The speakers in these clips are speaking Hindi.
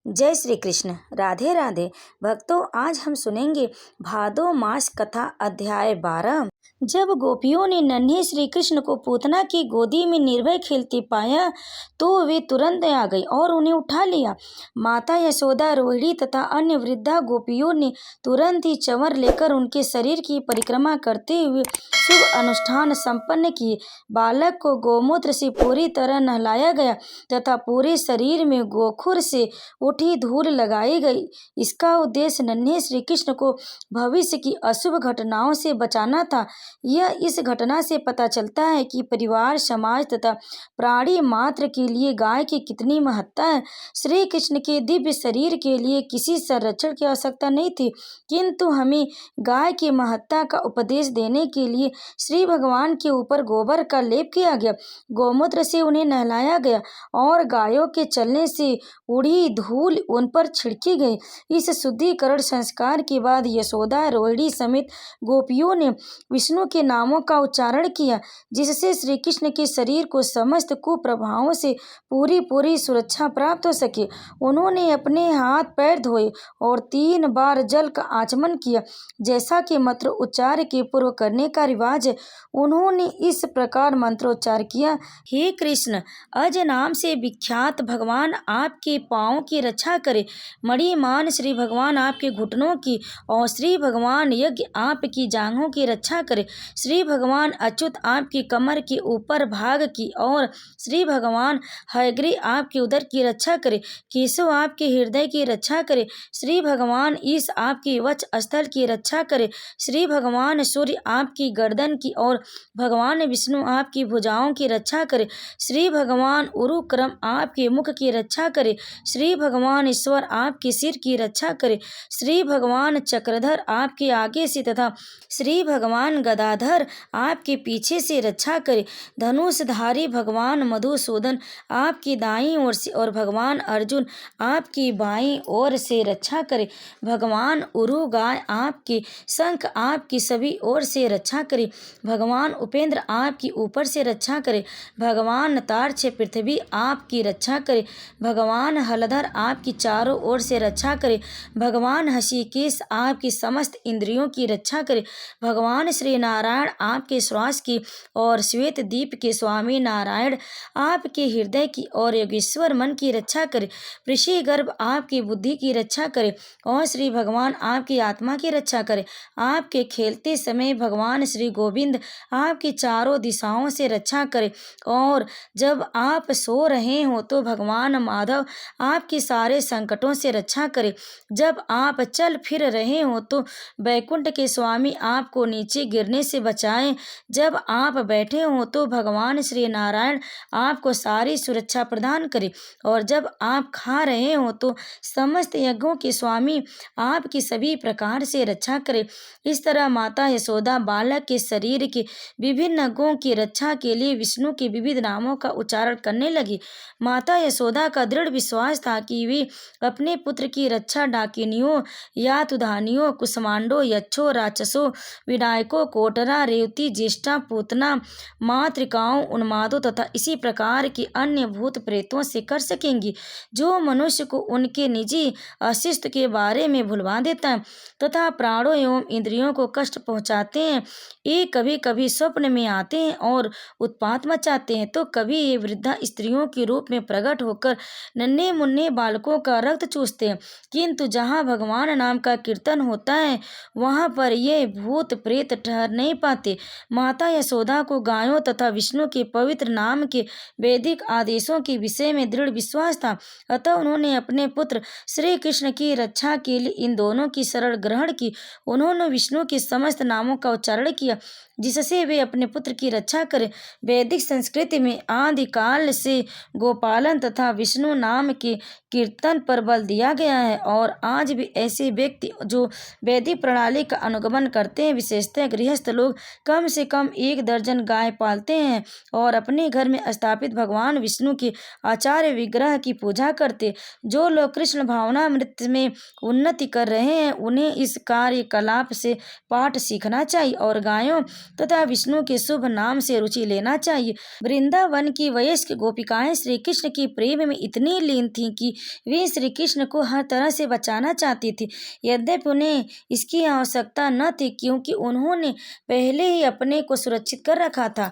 जय श्री कृष्ण। राधे राधे भक्तों, आज हम सुनेंगे भादो मास कथा अध्याय 12। जब गोपियों ने नन्हे श्री कृष्ण को पूतना की गोदी में निर्भय खेलते पाया तो वे तुरंत आ गई और उन्हें उठा लिया। माता यशोदा, रोहिणी तथा अन्य वृद्धा गोपियों ने तुरंत ही चंवर लेकर उनके शरीर की परिक्रमा करते हुए शुभ अनुष्ठान संपन्न किए। बालक को गोमूत्र से पूरी तरह नहलाया गया तथा पूरे शरीर में गोखुर से उठी धूल लगाई गई। इसका उद्देश्य नन्हे श्री कृष्ण को भविष्य की अशुभ घटनाओं से बचाना था। यह इस घटना से पता चलता है कि परिवार, समाज तथा प्राणी मात्र के लिए गाय की कितनी महत्ता है। श्री कृष्ण के दिव्य शरीर के लिए किसी संरक्षण की आवश्यकता नहीं थी, किंतु हमें गाय की महत्ता का उपदेश देने के लिए श्री भगवान के ऊपर गोबर का लेप किया गया, गोमूत्र से उन्हें नहलाया गया और गायों के चलने से उड़ी धूल उन पर छिड़की गई। इस शुद्धिकरण संस्कार के बाद यशोदा, रोहिणी समेत गोपियों ने विष्णु के नामों का उच्चारण किया, जिससे श्री कृष्ण के शरीर को समस्त कुप्रभावों से पूरी सुरक्षा प्राप्त हो सके। उन्होंने अपने हाथ पैर धोए और 3 बार जल का आचमन किया, जैसा कि मंत्र उच्चार के पूर्व करने का रिवाज है। उन्होंने इस प्रकार मंत्रोच्चार किया, हे कृष्ण, अज नाम से विख्यात भगवान आपके पाँव की रक्षा करे। मणिमान श्री भगवान आपके घुटनों की और श्री भगवान यज्ञ आपकी जांघों की रक्षा करे। श्री भगवान अच्युत आपकी कमर के ऊपर भाग की और श्री भगवान हयग्रीव आपके उदर की रक्षा करे। केशव आपके हृदय की रक्षा करे। श्री भगवान ईश आपकी वक्ष स्थल की रक्षा करे। श्री भगवान सूर्य आपकी गर्दन की और भगवान विष्णु आपकी भुजाओं की रक्षा करे। श्री भगवान उरुक्रम आपके मुख की रक्षा करे। श्री भगवान ईश्वर आपके सिर की रक्षा करे। श्री भगवान चक्रधर आपके आगे से तथा श्री भगवान गदाधर आपके पीछे से रक्षा करे। धनुषधारी भगवान मधुसूदन आपकी दाईं ओर से और भगवान अर्जुन आपकी बाईं ओर से रक्षा करे। भगवान उरु गाय आपके शंख आपकी सभी ओर से रक्षा करे। भगवान उपेंद्र आपकी ऊपर से रक्षा करे। भगवान तार्क्ष पृथ्वी आपकी रक्षा करे। भगवान हलधर आपकी चारों ओर से रक्षा करे। भगवान हषिकेश आपकी समस्त इंद्रियों की रक्षा करे। भगवान श्री नारायण आपके श्वास की और श्वेत दीप के स्वामी नारायण आपके हृदय की और योगेश्वर मन की रक्षा करे। ऋषि गर्भ आपकी बुद्धि की रक्षा करे और श्री भगवान आपकी आत्मा की रक्षा करे। आपके खेलते समय भगवान श्री गोविंद आपकी चारों दिशाओं से रक्षा करे और जब आप सो रहे हो तो भगवान माधव आपकी सारे संकटों से रक्षा करे। जब आप चल फिर रहे हो तो वैकुंठ के स्वामी आपको नीचे गिरने से बचाएं। जब आप बैठे हो तो भगवान श्री नारायण आपको सारी सुरक्षा प्रदान करे और जब आप खा रहे हो तो समस्त यज्ञों के स्वामी आपकी सभी प्रकार से रक्षा करे। इस तरह माता यशोदा बालक के शरीर के विभिन्न अंगों की रक्षा के लिए विष्णु के विविध नामों का उच्चारण करने लगी। माता यशोदा का दृढ़ विश्वास था कि वे अपने पुत्र की रक्षा डाकिनियों, यातुधानियों, कुष्मांडों, यक्षों, राक्षसों, विनायकों, कोटरा, रेवती, ज्येष्ठा, पूतना, मातृकाओं, उन्मादों तथा इसी प्रकार के अन्य भूत प्रेतों से कर सकेंगी, जो मनुष्य को उनके निजी अस्तित्व के बारे में भुलवा देता है तथा प्राणों एवं इंद्रियों को कष्ट पहुंचाते हैं। ये कभी कभी स्वप्न में आते हैं और उत्पात मचाते हैं, तो कभी ये वृद्धा स्त्रियों के रूप में प्रकट होकर नन्हे मुन्ने बालकों का रक्त चूसते हैं। किंतु जहाँ भगवान नाम का कीर्तन होता है वहाँ पर ये भूत प्रेत ठहर नहीं पाते। माता यशोदा को गायों तथा विष्णु के पवित्र नाम के वैदिक आदेशों के विषय में दृढ़ विश्वास था, अतः उन्होंने अपने पुत्र श्री कृष्ण की रक्षा के लिए इन दोनों की शरण ग्रहण की। उन्होंने विष्णु के समस्त नामों का उच्चारण किया, जिससे वे अपने पुत्र की रक्षा करें। वैदिक संस्कृति में आदिकाल से गोपालन तथा विष्णु नाम के कीर्तन पर बल दिया गया है और आज भी ऐसे व्यक्ति जो वैदिक प्रणाली का अनुगमन करते हैं, विशेषतः गृहस्थ लोग, कम से कम 1 दर्जन गाय पालते हैं और अपने घर में स्थापित भगवान विष्णु के आचार्य विग्रह की पूजा करते। जो लोग कृष्ण भावनामृत में उन्नति कर रहे हैं उन्हें इस कार्यकलाप से पाठ सीखना चाहिए और गायों तथा विष्णु के शुभ नाम से रुचि लेना चाहिए। वृंदावन की वयस्क गोपिकाएं श्री कृष्ण की प्रेम में इतनी लीन थीं कि वे श्री कृष्ण को हर तरह से बचाना चाहती थी। यद्यपि उन्हें इसकी आवश्यकता न थी, क्योंकि उन्होंने पहले ही अपने को सुरक्षित कर रखा था।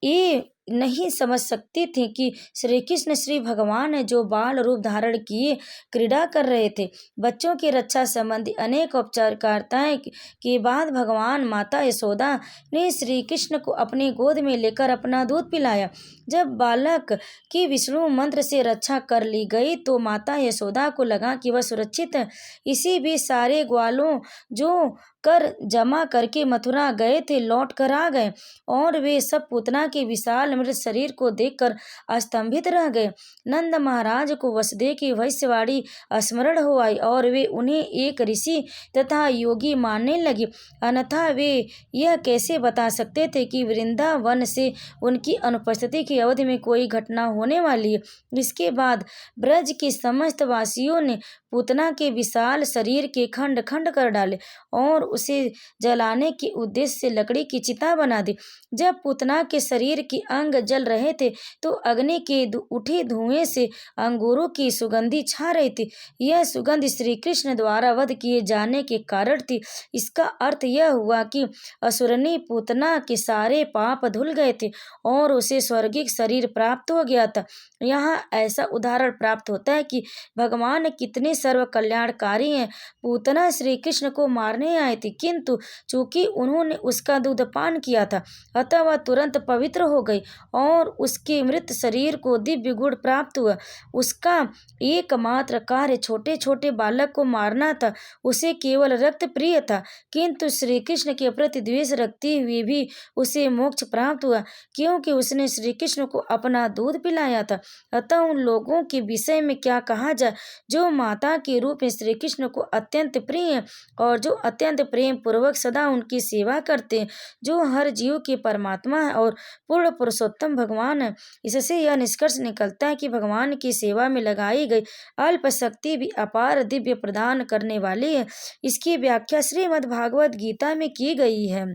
ये नहीं समझ सकती थी कि श्री कृष्ण श्री भगवान है, जो बाल रूप धारण किए क्रीड़ा कर रहे थे। बच्चों की रक्षा संबंधी अनेक औपचारिकताएं के बाद भगवान माता यशोदा ने श्री कृष्ण को अपनी गोद में लेकर अपना दूध पिलाया। जब बालक की विष्णु मंत्र से रक्षा कर ली गई तो माता यशोदा को लगा कि वह सुरक्षित है। इसी बीच सारे ग्वालों जो कर जमा करके मथुरा गए थे लौट कर आ गए, और वे सब पूतना के विशाल मृत शरीर को देखकर स्तंभित रह गए। नंद महाराज को वसुदेव की भविष्यवाणी स्मरण हो आई और वे उन्हें एक ऋषि तथा योगी मानने लगे, अन्यथा वे यह कैसे बता सकते थे कि वृंदावन से उनकी अनुपस्थिति की अवधि में कोई घटना होने वाली है। इसके बाद ब्रज के समस्त वासियों ने पूतना के विशाल शरीर के खंड खंड कर डाले और उसे जलाने के उद्देश्य से लकड़ी की चिता बना दी। जब पूतना के शरीर के अंग जल रहे थे तो अग्नि के उठे धुएं से अंगूरों की सुगंधी छा रही थी। यह सुगंध श्री कृष्ण द्वारा वध किए जाने के कारण थी। इसका अर्थ यह हुआ कि असुरनी पूतना के सारे पाप धुल गए थे और उसे स्वर्गिक शरीर प्राप्त हो गया था। यहाँ ऐसा उदाहरण प्राप्त होता है कि भगवान कितने सर्व कल्याणकारी हैं। पूतना श्री कृष्ण को मारने आई थी, किंतु चूंकि उन्होंने उसका दूध पान किया था, अतः वह तुरंत पवित्र हो गई और उसके मृत शरीर को दिव्य गुण प्राप्त हुआ। उसका एकमात्र कार्य छोटे छोटे बालक को मारना था। उसे केवल रक्त प्रिय था, किंतु श्री कृष्ण के प्रति द्वेष रखते हुए भी उसे मोक्ष प्राप्त हुआ, क्योंकि उसने श्री कृष्ण को अपना दूध पिलाया था। अतः उन लोगों के विषय में क्या कहा जाए जो माता के रूप में श्री कृष्ण को अत्यंत प्रिय हैं और जो अत्यंत प्रेम पूर्वक सदा उनकी सेवा करते हैं, जो हर जीव के परमात्मा है और पूर्ण पुरुषोत्तम भगवान है। इससे यह निष्कर्ष निकलता है कि भगवान की सेवा में लगाई गई अल्प शक्ति भी अपार दिव्य प्रदान करने वाली है। इसकी व्याख्या श्रीमद् भागवत गीता में की गई है।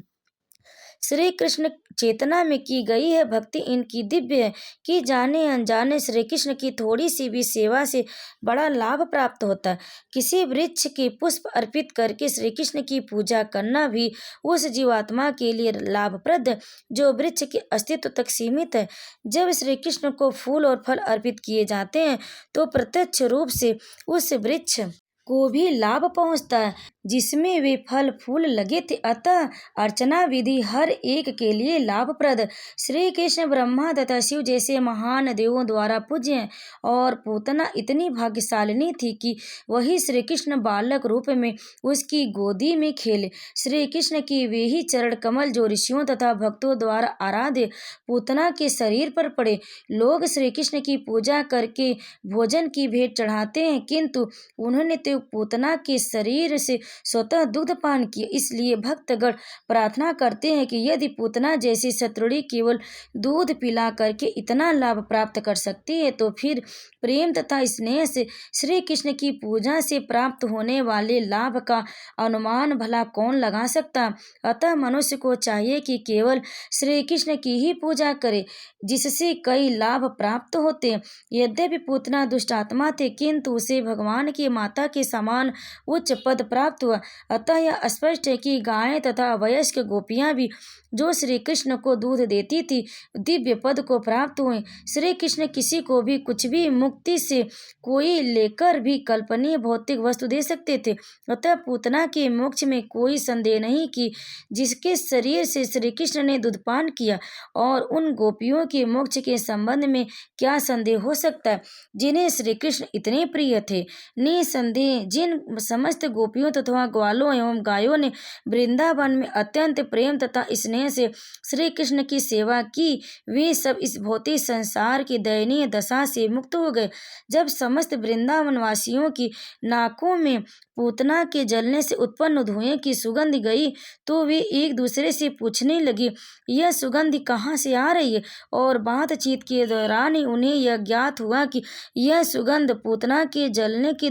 श्री कृष्ण चेतना में की गई है। भक्ति इनकी दिव्य है कि जाने अनजाने श्री कृष्ण की थोड़ी सी भी सेवा से बड़ा लाभ प्राप्त होता है। किसी वृक्ष के पुष्प अर्पित करके श्री कृष्ण की पूजा करना भी उस जीवात्मा के लिए लाभप्रद है जो वृक्ष के अस्तित्व तक सीमित है। जब श्री कृष्ण को फूल और फल अर्पित किए जाते हैं तो प्रत्यक्ष रूप से उस वृक्ष को भी लाभ पहुंचता है जिसमें वे फल फूल लगे थे। अतः अर्चना विधि हर एक के लिए लाभप्रद। श्री कृष्ण ब्रह्मा तथा शिव जैसे महान देवों द्वारा पूज्य हैं और पूतना इतनी भाग्यशालिनी थी कि वही श्री कृष्ण बालक रूप में उसकी गोदी में खेले। श्री कृष्ण की वे ही चरण कमल जो ऋषियों तथा भक्तों द्वारा आराध्य पूतना के शरीर पर पड़े। लोग श्री कृष्ण की पूजा करके भोजन की भेंट चढ़ाते हैं, किंतु उन्होंने तो पूतना के शरीर से स्वतः दूध पान किया। इसलिए भक्तगण प्रार्थना करते हैं कि यदि पूतना जैसी शत्रुणी केवल दूध पिला करके इतना लाभ प्राप्त कर सकती है तो फिर प्रेम तथा स्नेह से श्री कृष्ण की पूजा से प्राप्त होने वाले लाभ का अनुमान भला कौन लगा सकता। अतः मनुष्य को चाहिए कि केवल श्री कृष्ण की ही पूजा करे, जिससे कई लाभ प्राप्त होते हैं। यद्यपि पूतना दुष्टात्मा थे, किंतु उसे भगवान की माता के समान उच्च पद प्राप्त हुआ। अतः यह स्पष्ट है कि गायें तथा वयस्क गोपियां भी जो श्री कृष्ण को दूध देती थी दिव्य पद को प्राप्त हुए। श्री कृष्ण किसी को भी कुछ भी मुक्ति से कोई लेकर भी कल्पनीय भौतिक वस्तु दे सकते थे। अतः पूतना के मोक्ष में कोई संदेह नहीं कि जिसके शरीर से श्री कृष्ण ने दूध पान किया, और उन गोपियों के मोक्ष के संबंध में क्या संदेह हो सकता है जिन्हें श्री कृष्ण इतने प्रिय थे। निसंदेह जिन समस्त गोपियों तथा ग्वालों एवं गायों ने वृंदावन में अत्यंत प्रेम तथा स्नेह से श्री कृष्ण की सेवा की, वे सब इस भौतिक संसार की दयनीय दशा से मुक्त हो गए। जब समस्त वृंदावन वासियों की नाकों में पूतना के जलने से उत्पन्न धुएं की सुगंध गई तो वे एक दूसरे से पूछने लगी, यह सुगंध कहाँ से आ रही है। और बातचीत के दौरान ही उन्हें यह ज्ञात हुआ कि यह सुगंध पूतना के जलने के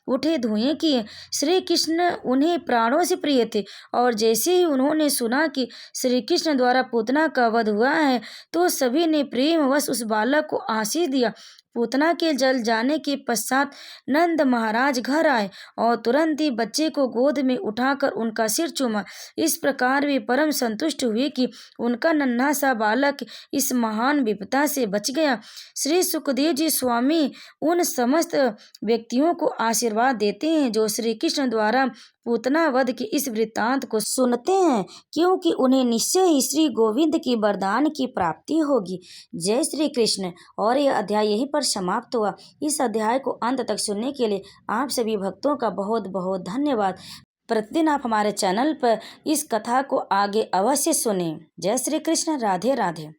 उठे धुएं की है। श्री कृष्ण उन्हें प्राणों से प्रिय थे और जैसे ही उन्होंने सुना कि श्री कृष्ण द्वारा पूतना का वध हुआ है तो सभी ने प्रेमवश उस बालक को आशीष दिया। पूतना के जल जाने के पश्चात नंद महाराज घर आए और तुरंत ही बच्चे को गोद में उठाकर उनका सिर चूमा। इस प्रकार वे परम संतुष्ट हुए कि उनका नन्हा सा बालक इस महान विपदा से बच गया। श्री सुखदेव जी स्वामी उन समस्त व्यक्तियों को आशीर्वाद देते हैं जो श्री कृष्ण द्वारा पूतना वध के इस वृत्तांत को सुनते हैं, क्योंकि उन्हें निश्चय ही श्री गोविंद की वरदान की प्राप्ति होगी। जय श्री कृष्ण। और यह अध्याय यहीं पर समाप्त हुआ। इस अध्याय को अंत तक सुनने के लिए आप सभी भक्तों का बहुत बहुत धन्यवाद। प्रतिदिन आप हमारे चैनल पर इस कथा को आगे अवश्य सुनें। जय श्री कृष्ण। राधे राधे।